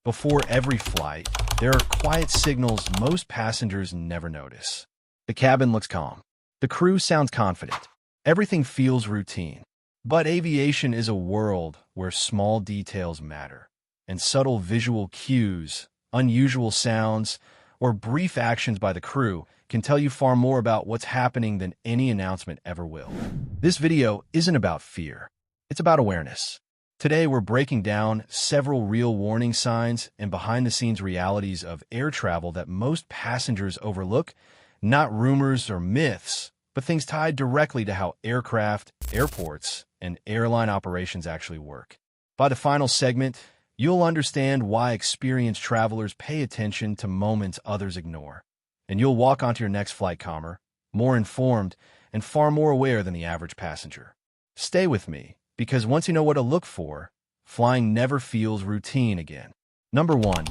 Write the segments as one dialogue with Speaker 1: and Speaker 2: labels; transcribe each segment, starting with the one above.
Speaker 1: Before every flight, there are quiet signals most passengers never notice. The cabin looks calm. The crew sounds confident. Everything feels routine. But aviation is a world where small details matter, and subtle visual cues, unusual sounds, or brief actions by the crew can tell you far more about what's happening than any announcement ever will. This video isn't about fear. It's about awareness. Today, we're breaking down several real warning signs and behind-the-scenes realities of air travel that most passengers overlook, not rumors or myths, but things tied directly to how aircraft, airports, and airline operations actually work. By the final segment, you'll understand why experienced travelers pay attention to moments others ignore, and you'll walk onto your next flight calmer, more informed, and far more aware than the average passenger. Stay with me, because once you know what to look for, flying never feels routine again. Number 1.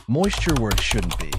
Speaker 1: Moisture where it shouldn't be.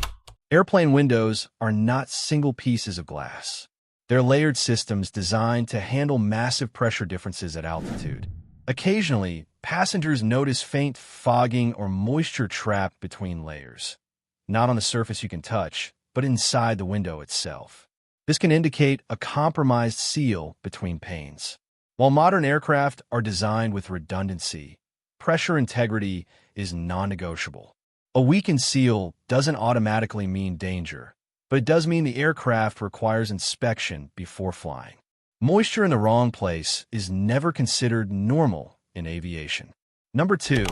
Speaker 1: Airplane windows are not single pieces of glass. They're layered systems designed to handle massive pressure differences at altitude. Occasionally, passengers notice faint fogging or moisture trapped between layers, not on the surface you can touch, but inside the window itself. This can indicate a compromised seal between panes. While modern aircraft are designed with redundancy, pressure integrity is non-negotiable. A weakened seal doesn't automatically mean danger, but it does mean the aircraft requires inspection before flying. Moisture in the wrong place is never considered normal in aviation. Number 2.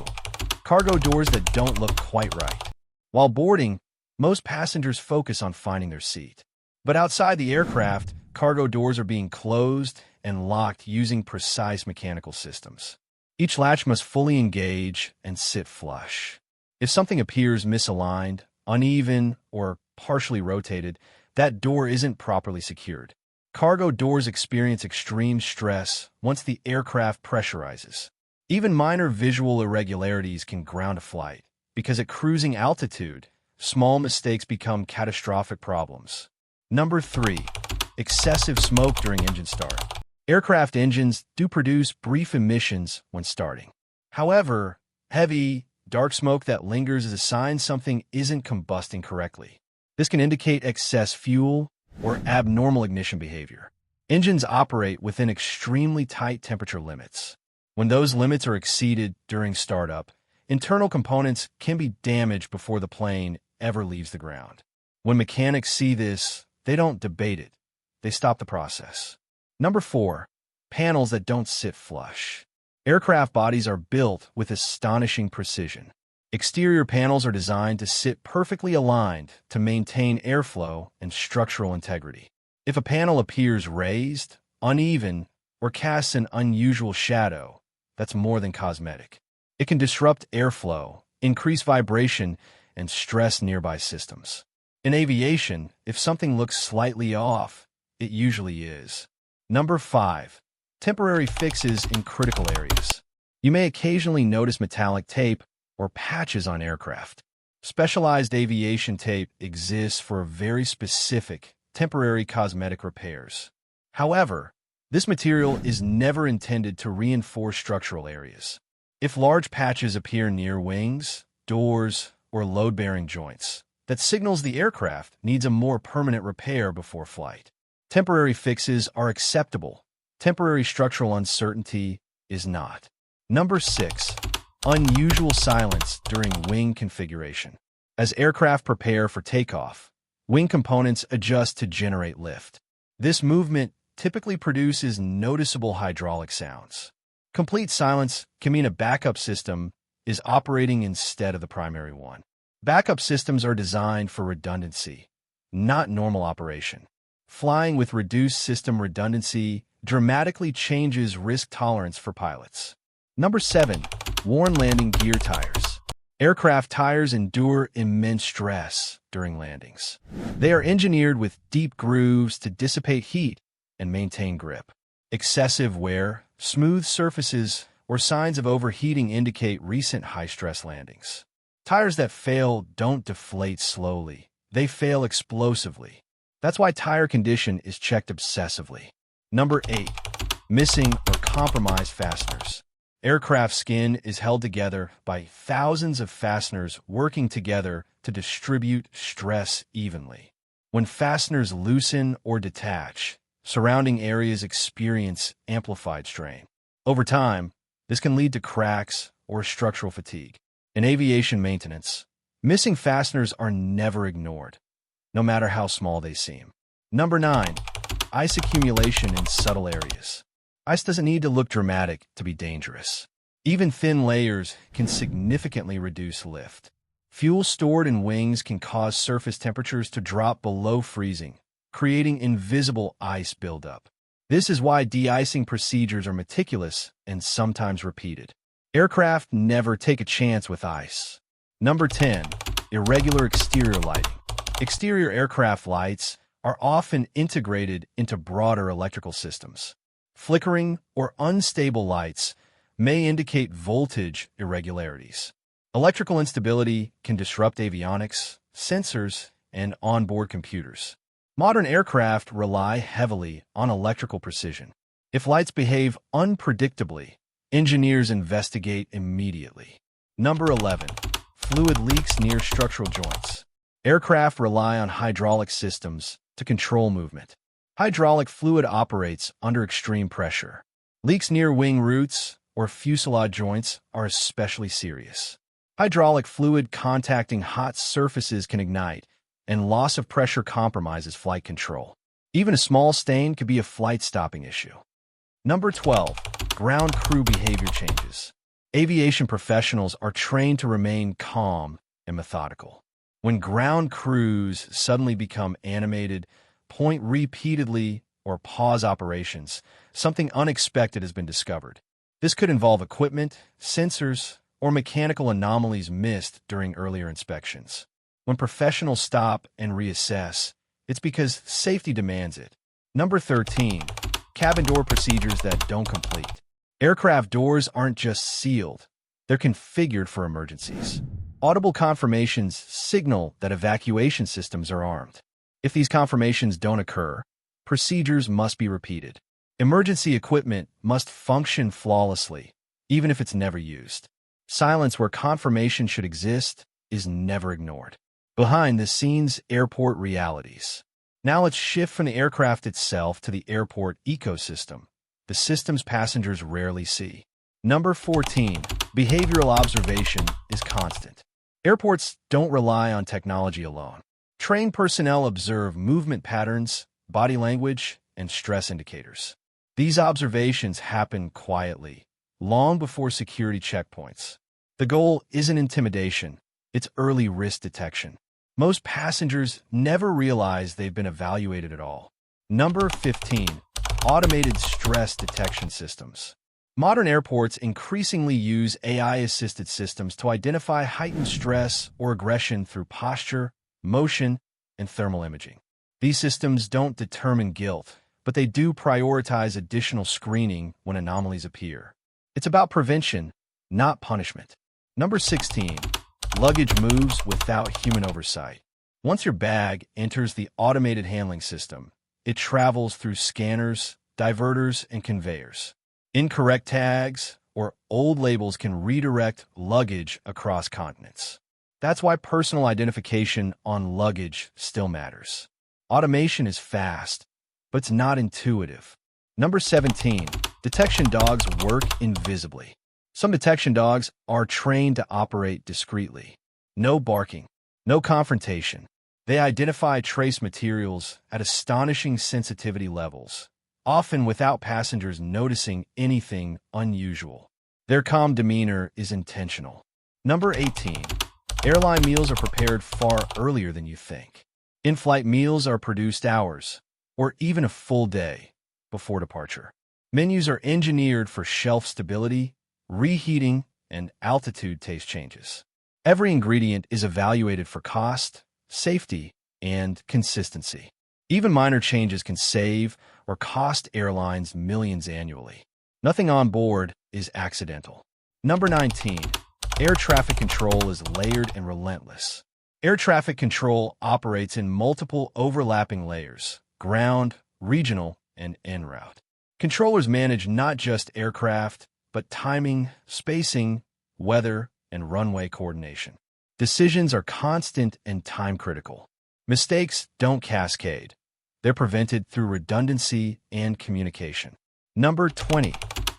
Speaker 1: Cargo doors that don't look quite right. While boarding, most passengers focus on finding their seat. But outside the aircraft, cargo doors are being closed and locked using precise mechanical systems. Each latch must fully engage and sit flush. If something appears misaligned, uneven, or partially rotated, that door isn't properly secured. Cargo doors experience extreme stress once the aircraft pressurizes. Even minor visual irregularities can ground a flight, because at cruising altitude, small mistakes become catastrophic problems. Number 3. Excessive smoke during engine start. Aircraft engines do produce brief emissions when starting. However, heavy, dark smoke that lingers is a sign something isn't combusting correctly. This can indicate excess fuel or abnormal ignition behavior. Engines operate within extremely tight temperature limits. When those limits are exceeded during startup, internal components can be damaged before the plane ever leaves the ground. When mechanics see this, they don't debate it. They stop the process. Number 4. Panels that don't sit flush. Aircraft bodies are built with astonishing precision. Exterior panels are designed to sit perfectly aligned to maintain airflow and structural integrity. If a panel appears raised, uneven, or casts an unusual shadow, that's more than cosmetic. It can disrupt airflow, increase vibration, and stress nearby systems. In aviation, if something looks slightly off, it usually is. Number 5. Temporary fixes in critical areas. You may occasionally notice metallic tape or patches on aircraft. Specialized aviation tape exists for very specific, temporary cosmetic repairs. However, this material is never intended to reinforce structural areas. If large patches appear near wings, doors, or load-bearing joints, that signals the aircraft needs a more permanent repair before flight. Temporary fixes are acceptable. Temporary structural uncertainty is not. Number 6. Unusual silence during wing configuration. As aircraft prepare for takeoff, wing components adjust to generate lift. This movement typically produces noticeable hydraulic sounds. Complete silence can mean a backup system is operating instead of the primary one. Backup systems are designed for redundancy, not normal operation. Flying with reduced system redundancy dramatically changes risk tolerance for pilots. Number 7. Worn landing gear tires. Aircraft tires endure immense stress during landings. They are engineered with deep grooves to dissipate heat and maintain grip. Excessive wear, smooth surfaces, or signs of overheating indicate recent high-stress landings. Tires that fail don't deflate slowly. They fail explosively. That's why tire condition is checked obsessively. Number 8. Missing or compromised fasteners. Aircraft skin is held together by thousands of fasteners working together to distribute stress evenly. When fasteners loosen or detach, surrounding areas experience amplified strain. Over time, this can lead to cracks or structural fatigue. In aviation maintenance, missing fasteners are never ignored, no matter how small they seem. Number 9. Ice accumulation in subtle areas. Ice doesn't need to look dramatic to be dangerous. Even thin layers can significantly reduce lift. Fuel stored in wings can cause surface temperatures to drop below freezing, creating invisible ice buildup. This is why de-icing procedures are meticulous and sometimes repeated. Aircraft never take a chance with ice. Number 10. Irregular exterior lighting. Exterior aircraft lights are often integrated into broader electrical systems. Flickering or unstable lights may indicate voltage irregularities. Electrical instability can disrupt avionics, sensors, and onboard computers. Modern aircraft rely heavily on electrical precision. If lights behave unpredictably, engineers investigate immediately. Number 11. Fluid leaks near structural joints. Aircraft rely on hydraulic systems to control movement. Hydraulic fluid operates under extreme pressure. Leaks near wing roots or fuselage joints are especially serious. Hydraulic fluid contacting hot surfaces can ignite, and loss of pressure compromises flight control. Even a small stain could be a flight-stopping issue. Number 12. Ground crew behavior changes. Aviation professionals are trained to remain calm and methodical. When ground crews suddenly become animated, point repeatedly, or pause operations, something unexpected has been discovered. This could involve equipment, sensors, or mechanical anomalies missed during earlier inspections. When professionals stop and reassess, it's because safety demands it. Number 13. Cabin door procedures that don't complete. Aircraft doors aren't just sealed, they're configured for emergencies. Audible confirmations signal that evacuation systems are armed. If these confirmations don't occur, procedures must be repeated. Emergency equipment must function flawlessly, even if it's never used. Silence where confirmation should exist is never ignored. Behind the scenes airport realities. Now let's shift from the aircraft itself to the airport ecosystem, the systems passengers rarely see. Number 14. Behavioral observation is constant. Airports don't rely on technology alone. Trained personnel observe movement patterns, body language, and stress indicators. These observations happen quietly, long before security checkpoints. The goal isn't intimidation, it's early risk detection. Most passengers never realize they've been evaluated at all. Number 15. Automated stress detection systems. Modern airports increasingly use AI-assisted systems to identify heightened stress or aggression through posture, motion, and thermal imaging. These systems don't determine guilt, but they do prioritize additional screening when anomalies appear. It's about prevention, not punishment. Number 16. Luggage moves without human oversight. Once your bag enters the automated handling system, it travels through scanners, diverters, and conveyors. Incorrect tags or old labels can redirect luggage across continents. That's why personal identification on luggage still matters. Automation is fast, but it's not intuitive. Number 17. Detection dogs work invisibly. Some detection dogs are trained to operate discreetly. No barking, no confrontation. They identify trace materials at astonishing sensitivity levels, often without passengers noticing anything unusual. Their calm demeanor is intentional. Number 18. Airline meals are prepared far earlier than you think. In-flight meals are produced hours, or even a full day, before departure. Menus are engineered for shelf stability, reheating, and altitude taste changes. Every ingredient is evaluated for cost, safety, and consistency. Even minor changes can save or cost airlines millions annually. Nothing on board is accidental. Number 19. Air traffic control is layered and relentless. Air traffic control operates in multiple overlapping layers: ground, regional, and en route. Controllers manage not just aircraft, but timing, spacing, weather, and runway coordination. Decisions are constant and time-critical. Mistakes don't cascade. They're prevented through redundancy and communication. Number 20.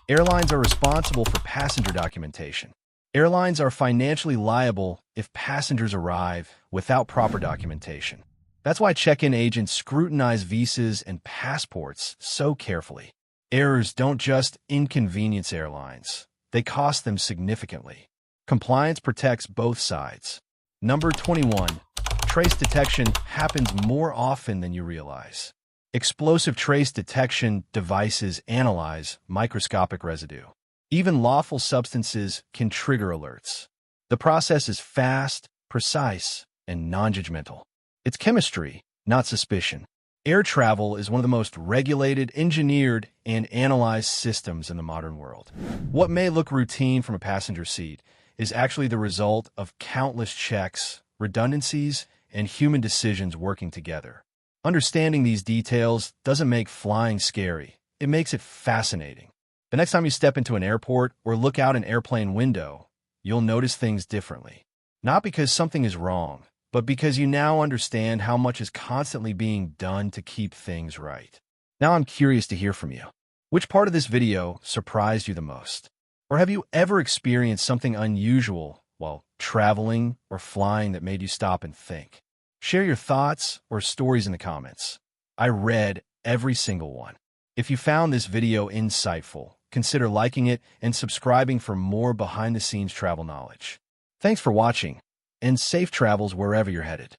Speaker 1: Airlines are responsible for passenger documentation. Airlines are financially liable if passengers arrive without proper documentation. That's why check-in agents scrutinize visas and passports so carefully. Errors don't just inconvenience airlines. They cost them significantly. Compliance protects both sides. Number 21. Trace detection happens more often than you realize. Explosive trace detection devices analyze microscopic residue. Even lawful substances can trigger alerts. The process is fast, precise, and non-judgmental. It's chemistry, not suspicion. Air travel is one of the most regulated, engineered, and analyzed systems in the modern world. What may look routine from a passenger seat is actually the result of countless checks, redundancies, and human decisions working together. Understanding these details doesn't make flying scary. It makes it fascinating. The next time you step into an airport or look out an airplane window, you'll notice things differently. Not because something is wrong, but because you now understand how much is constantly being done to keep things right. Now I'm curious to hear from you. Which part of this video surprised you the most? Or have you ever experienced something unusual while traveling or flying that made you stop and think? Share your thoughts or stories in the comments. I read every single one. If you found this video insightful, consider liking it and subscribing for more behind-the-scenes travel knowledge. Thanks for watching, and safe travels wherever you're headed.